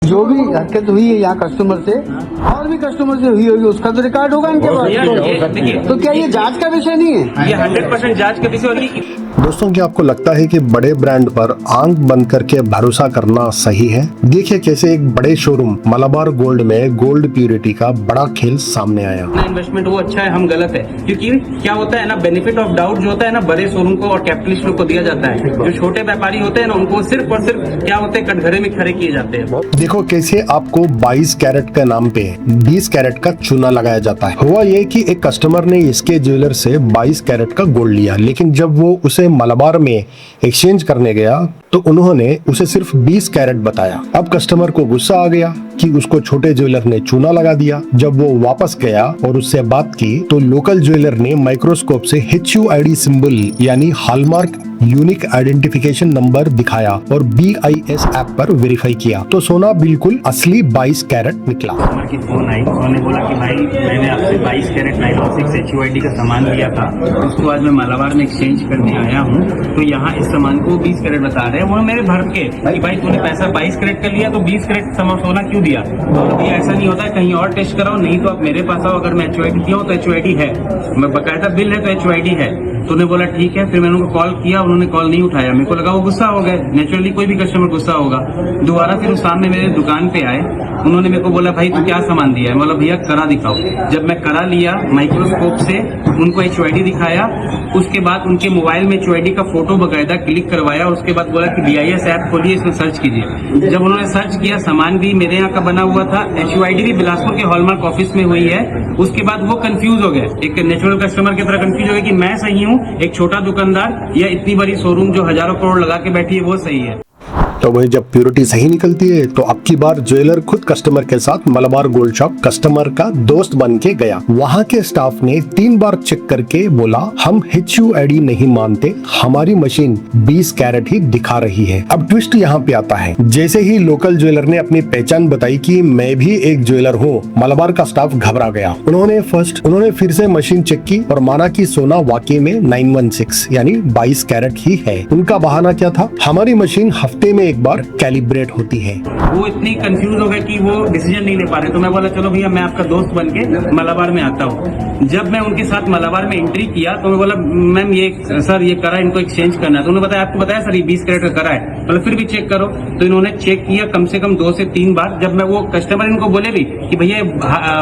जो भी हरकत हुई है यहाँ कस्टमर से और भी कस्टमर से हुई होगी उसका तो रिकॉर्ड होगा इनके पास। तो क्या ये जांच का विषय नहीं है? ये 100% जांच का विषय होगी। दोस्तों, क्या आपको लगता है कि बड़े ब्रांड पर आंख बंद करके भरोसा करना सही है? देखिए कैसे एक बड़े शोरूम मलाबार गोल्ड में गोल्ड प्यूरिटी का बड़ा खेल सामने आया। अपना इन्वेस्टमेंट वो अच्छा है, हम गलत है। क्योंकि क्या होता है ना, बेनिफिट ऑफ डाउट जो होता है ना बड़े शोरूम को और कैपिटलिस्ट लोग को दिया जाता है। जो छोटे व्यापारी होते हैं ना उनको सिर्फ और सिर्फ क्या होते हैं, कटघरे में खड़े किए जाते हैं। देखो कैसे आपको 22 कैरेट के नाम पे 20 कैरेट का चूना लगाया जाता है। हुआ ये कि एक कस्टमर ने इसके ज्वेलर से 22 कैरेट का गोल्ड लिया, लेकिन जब वो उसे मलाबार में एक्सचेंज करने गया तो उन्होंने उसे सिर्फ 20 कैरेट बताया। अब कस्टमर को गुस्सा आ गया कि उसको छोटे ज्वेलर ने चूना लगा दिया। जब वो वापस गया और उससे बात की तो लोकल ज्वेलर ने माइक्रोस्कोप से HUID सिंबल यानी हॉलमार्क यूनिक आइडेंटिफिकेशन नंबर दिखाया और BIS ऐप पर वेरीफाई किया तो सोना बिल्कुल असली 22 कैरेट निकला। कस्टमर की फोन आई, उन्होंने बोला कि भाई मैंने आपसे 22 कैरेट 916 HUID का सामान लिया था, उसको आज मैं मालाबार में एक्सचेंज करने आया हूँ, तो यहाँ इस सामान को 20 कैरेट बता रहे हैं। वो मेरे भर के कि भाई तूने पैसा 22 कैरेट का लिया तो 20 कैरेट सोना क्यों दिया? तो ये ऐसा नहीं होता है, कहीं और टेस्ट कराओ, नहीं तो आप मेरे पास आओ। अगर मैं HUID किया हूँ तो HUID है, मैं बकायदा बिल है तो HUID है। तो उन्होंने बोला ठीक है। फिर मैंने उनको कॉल किया, उन्होंने कॉल नहीं उठाया। मेरे को लगा वो गुस्सा हो गए, नेचुरली कोई भी कस्टमर गुस्सा होगा। दोबारा फिर उस सामने मेरे दुकान पे आए, उन्होंने मेरे को बोला भाई तू क्या सामान दिया है? बोला भैया करा दिखाओ। जब मैं करा लिया माइक्रोस्कोप से उनको HUID दिखाया, उसके बाद उनके मोबाइल में HUID का फोटो बकायदा क्लिक करवाया। उसके बाद बोला कि BIS ऐप खोलिए, इसमें सर्च कीजिए। जब उन्होंने सर्च किया, सामान भी मेरे यहाँ का बना हुआ था, HUID भी बिलासपुर के हॉलमार्क ऑफिस में हुई है। उसके बाद वो कंफ्यूज हो गए, एक नेचुरल कस्टमर की तरह कंफ्यूज हो गए कि मैं सही हूँ, एक छोटा दुकानदार, या इतनी बड़ी शोरूम जो हजारों करोड़ लगा के बैठी है वो सही है। तो वही जब प्योरिटी सही निकलती है तो अब की बार ज्वेलर खुद कस्टमर के साथ मलाबार गोल्ड शॉप कस्टमर का दोस्त बन के गया। वहाँ के स्टाफ ने 3 बार चेक करके बोला हम HUID नहीं मानते, हमारी मशीन 20 कैरेट ही दिखा रही है। अब ट्विस्ट यहाँ पे आता है, जैसे ही लोकल ज्वेलर ने अपनी पहचान बताई कि मैं भी एक ज्वेलर हूँ, मलाबार का स्टाफ घबरा गया। उन्होंने फिर से मशीन चेक की और माना कि सोना वाकई में 916 यानी 22 कैरेट ही है। उनका बहाना क्या था? हमारी मशीन हफ्ते में एक बार कैलिब्रेट होती है। वो इतनी कंफ्यूज हो गए कि वो डिसीजन नहीं ले पा रहे। तो मैं बोला चलो भैया मैं आपका दोस्त बन के मलाबार में आता हूँ। जब मैं उनके साथ मलाबार में एंट्री किया तो मैं बोला मैम ये सर ये करा, इनको एक्सचेंज करना है। तो उन्होंने बताया आपको बताया सर ये 20 कैरेट का करा है। मतलब फिर भी चेक करो। तो इन्होंने चेक किया कम से कम 2 से 3 बार। जब मैं वो कस्टमर इनको बोले भी कि भैया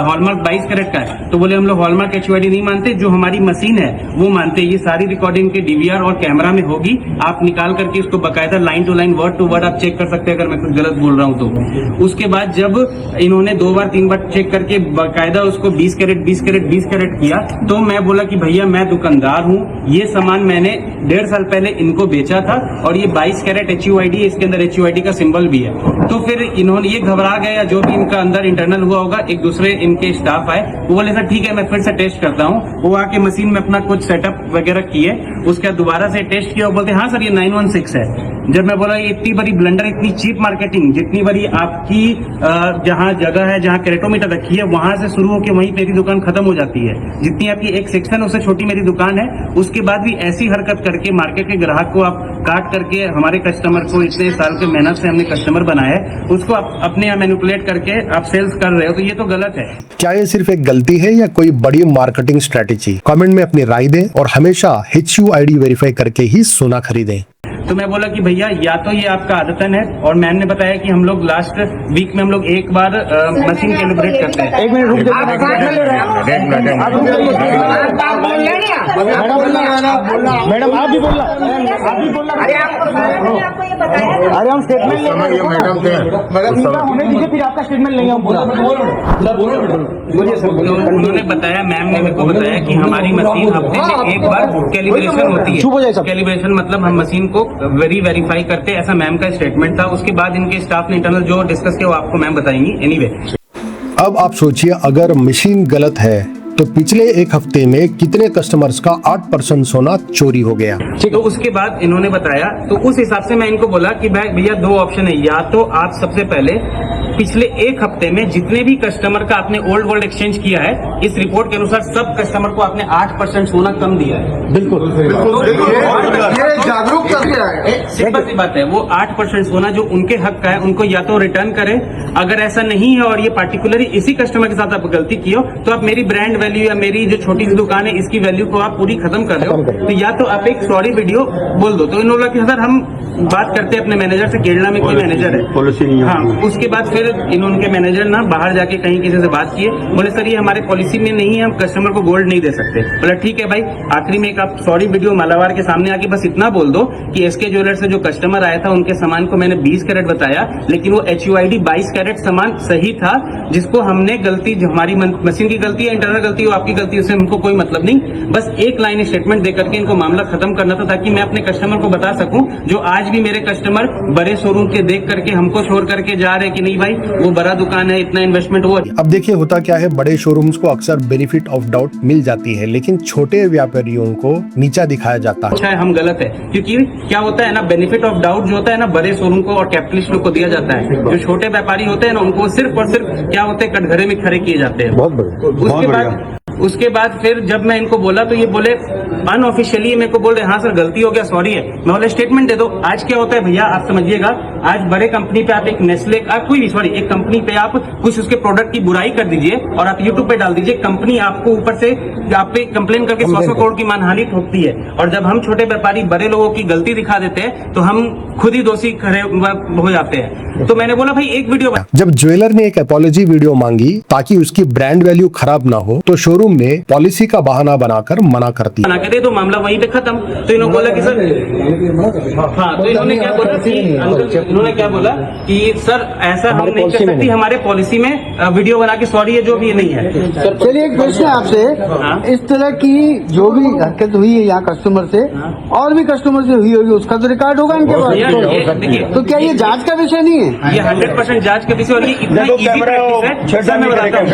हॉलमार्क 22 कैरेट का है, तो बोले हम लोग हॉलमार्क HUID नहीं मानते, जो हमारी मशीन है वो मानते। ये सारी रिकॉर्डिंग के DVR और कैमरा में होगी, आप निकाल करके उसको बकायदा line to line word to word आप चेक कर सकते हैं अगर मैं कुछ गलत बोल रहा हूं तो। उसके बाद जब इन्होंने 2 बार 3 बार चेक करके बकायदा उसको 20 कैरेट 20 कैरेट 20 कैरेट किया, तो मैं बोला कि भैया मैं दुकानदार हूं, ये सामान मैंने 1.5 साल पहले इनको बेचा था और ये 22 कैरेट HUID है, इसके अंदर HUID का सिंबल भी है। तो फिर इन्होंने ये घबरा गया, जो भी इनका अंदर इंटरनल हुआ होगा, एक दूसरे इनके स्टाफ आए, वो बोले सर ठीक है मैं फिर से टेस्ट करता हूँ। वो आके मशीन में अपना कुछ सेटअप वगैरह किए, उसके बाद दोबारा से टेस्ट किया, वो बोलते हाँ सर ये 916 है। जब मैं बोला ये इतनी बड़ी ब्लंडर, इतनी चीप मार्केटिंग, जितनी बड़ी आपकी जहाँ जगह है, जहाँ कैरेटोमीटर रखी है, वहां से शुरू होकर वहीं मेरी दुकान खत्म हो जाती है। जितनी आपकी एक सेक्शन उससे छोटी मेरी दुकान है, उसके बाद भी ऐसी हरकत करके मार्केट के ग्राहक को आप काट करके, हमारे कस्टमर को इतने साल के मेहनत से हमने कस्टमर बनाया है, उसको आप अपने यहाँ मैनिपुलेट करके आप सेल्स कर रहे हो, तो ये तो गलत है। क्या ये सिर्फ एक गलती है या कोई बड़ी मार्केटिंग स्ट्रेटेजी? कमेंट में अपनी राय दें और हमेशा HUID वेरीफाई करके ही सोना खरीदें। तो मैं बोला कि भैया या तो ये आपका आदतन है, और मैम ने बताया कि हम लोग लास्ट वीक में हम लोग एक बार मशीन कैलिब्रेट करते हैं। 1 मिनट रुक जाइए। मैडम आप भी बोलना, अरे हम स्टेटमेंट लेंगे मैडम, हमें दीजिए फिर आपका स्टेटमेंट लेंगे हम पूरा। बोलिए सर। उन्होंने बताया, मैम ने मेरे को बताया कि हमारी मशीन हफ्ते में एक बार कैलिब्रेशन होती है। कैलिब्रेशन मतलब हम मशीन को वेरीफाई करते, ऐसा मैम का स्टेटमेंट था। उसके बाद इनके स्टाफ ने इंटरनल जो डिस्कस किया वो आपको मैम बताएंगी। एनीवे अब आप सोचिए, अगर मशीन गलत है तो पिछले एक हफ्ते में कितने कस्टमर्स का 8% सोना चोरी हो गया। तो उसके बाद इन्होंने बताया, तो उस हिसाब से मैं इनको बोला कि भाई भैया दो ऑप्शन है, या तो आप सबसे पहले पिछले एक हफ्ते में जितने भी कस्टमर का आपने ओल्ड गोल्ड एक्सचेंज किया है, इस रिपोर्ट के अनुसार सब कस्टमर को आपने 8% सोना कम दिया है। बिल्कुल ये जागरूक करते हैं। सिंपल सी बात है, वो 8% सोना जो उनके हक का है उनको या तो रिटर्न करें, अगर ऐसा नहीं है और ये पार्टिकुलरली इसी कस्टमर के साथ आप गलती की हो तो आप मेरी ब्रांड वैल्यू या मेरी जो छोटी सी दुकान है इसकी वैल्यू को आप पूरी खत्म कर रहे हो, तो या तो आप एक सॉरी वीडियो बोल दो। तो इन्होंने कि सर हम बात करते हैं अपने मैनेजर से, केरला में कोई मैनेजर है पॉलिसी नहीं है। हाँ, उसके बाद फिर इन्होंने मैनेजर ना बाहर जाके कहीं किसी से बात किए, बोले सर ये हमारे पॉलिसी में नहीं है, हम कस्टमर को गोल्ड नहीं दे सकते। बोला ठीक है भाई, आखिरी में एक आप सॉरी वीडियो मालाबार के सामने आके बस इतना बोल दो कि एसके ज्वेलर से जो कस्टमर आया था उनके सामान को मैंने 20 कैरेट बताया, लेकिन वो HUID 22 कैरेट सामान सही था, जिसको हमने गलती, जो हमारी मशीन की गलती है, इंटरनल गलती हो, आपकी गलती, उससे हमको कोई मतलब नहीं, बस एक लाइन स्टेटमेंट दे करके इनको मामला खत्म करना था, ताकि मैं अपने कस्टमर को बता सकूं, जो आज भी मेरे कस्टमर बड़े शोरूम के देख करके हमको छोड़ करके जा रहे कि नहीं भाई वो बड़ा दुकान है, इतना इन्वेस्टमेंट हुआ। अब देखिए होता क्या है, बड़े शोरूम्स को अक्सर बेनिफिट ऑफ डाउट मिल जाती है, लेकिन छोटे व्यापारियों को नीचा दिखाया जाता है। अच्छा है, हम गलत है, क्योंकि क्या होता है ना, बेनिफिट ऑफ डाउट जो होता है ना बड़े शोरूम को और कैपिटलिस्ट लोग को दिया जाता है, जो छोटे व्यापारी होते हैं ना उनको सिर्फ और सिर्फ क्या होते हैं, कटघरे में खड़े किए जाते हैं। उसके बाद फिर जब मैं इनको बोला तो ये बोले अनऑफिशियली मेरे को बोल रहे हाँ सर गलती हो गया, सॉरी है। मैं बोला स्टेटमेंट दे दो। आज क्या होता है भैया आप समझिएगा, आज बड़े कंपनी पे आप एक नेस्ले कोई भी सॉरी एक कंपनी पे आप कुछ उसके प्रोडक्ट की बुराई कर दीजिए और आप यूट्यूब पे डाल दीजिए, कंपनी आपको ऊपर से आप पे कंप्लेन करके 100 करोड़ की मानहानि ठोकती है। और जब हम छोटे व्यापारी बड़े लोगों की गलती दिखा देते हैं तो हम खुद ही दोषी खड़े हो जाते हैं। तो मैंने बोला भाई एक वीडियो, जब ज्वेलर ने एक अपॉलॉजी वीडियो मांगी ताकि उसकी ब्रांड वैल्यू खराब ना हो, तो शोरूम ने पॉलिसी का बहाना बनाकर मना कर दिया। बना के दे दो, मामला वहीं पे खत्म। तो इन्होंने बोला कि सर हाँ, तो इन्होंने क्या बोला कि इन्होंने क्या बोला कि सर ऐसा हम नहीं कर सकती, हमारे पॉलिसी में वीडियो बना के सॉरी है जो भी ये नहीं है। चलिए एक प्रश्न है आपसे, इस तरह की जो भी हरकत हुई है यहाँ कस्टमर से और भी कस्टमर से हुई होगी, उसका तो रिकॉर्ड होगा इनके पास। देखिए तो क्या ये जांच का विषय नहीं है? ये 100% जांच के विषय, और ये इतना इजी प्रैक्टिस है। सर मैं बताता हूँ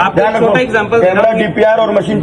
आपको एक छोटा एग्जांपल, DPR और मशीन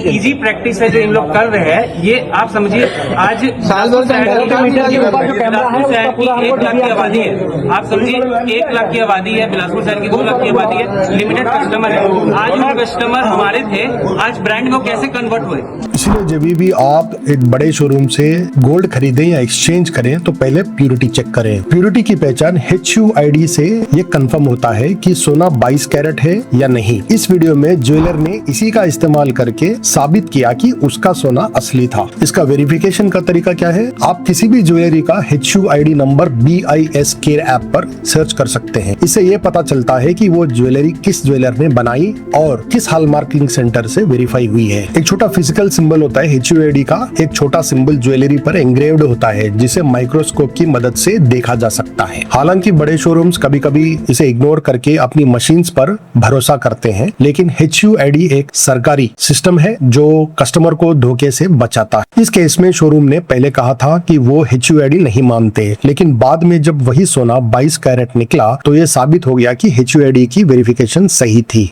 इजी प्रैक्टिस है जो इन लोग कर रहे हैं। ये आप समझिए आज साल भर से बिलासपुर शहर की 1 लाख की आबादी है, आप समझिए 1 लाख की आबादी है, बिलासपुर शहर की 2 लाख की आबादी है, लिमिटेड कस्टमर है। आज वो कस्टमर हमारे थे, आज ब्रांड में कैसे कन्वर्ट हुए। इसलिए जब भी आप एक बड़े शोरूम से गोल्ड खरीदें या एक्सचेंज करें तो पहले प्यूरिटी चेक करें। प्यूरिटी की पहचान HUID से ये कंफर्म होता है कि सोना 22 कैरेट है या नहीं। इस वीडियो में ज्वेलर ने इसी का इस्तेमाल करके साबित किया कि उसका सोना असली था। इसका वेरिफिकेशन का तरीका क्या है, आप किसी भी ज्वेलरी का HUID number BIS care app पर सर्च कर सकते हैं। इससे ये पता चलता है कि वो ज्वेलरी किस ज्वेलर ने बनाई और किस हॉलमार्किंग सेंटर से वेरीफाई हुई है। एक छोटा फिजिकल सिंबल होता है HUID का, एक छोटा सिंबल ज्वेलरी पर एंग्रेव्ड होता है जिसे माइक्रोस्कोप की मदद से देखा जा सकता है। हालांकि बड़े शोरूम्स कभी कभी इसे इग्नोर करके अपनी मशीन्स पर भरोसा करते हैं, लेकिन HUID एक सरकारी सिस्टम है जो कस्टमर को धोखे से बचाता है। इस केस में शोरूम ने पहले कहा था कि वो HUID नहीं मानते, लेकिन बाद में जब वही सोना 22 कैरेट निकला तो ये साबित हो गया कि HUID की वेरिफिकेशन सही थी।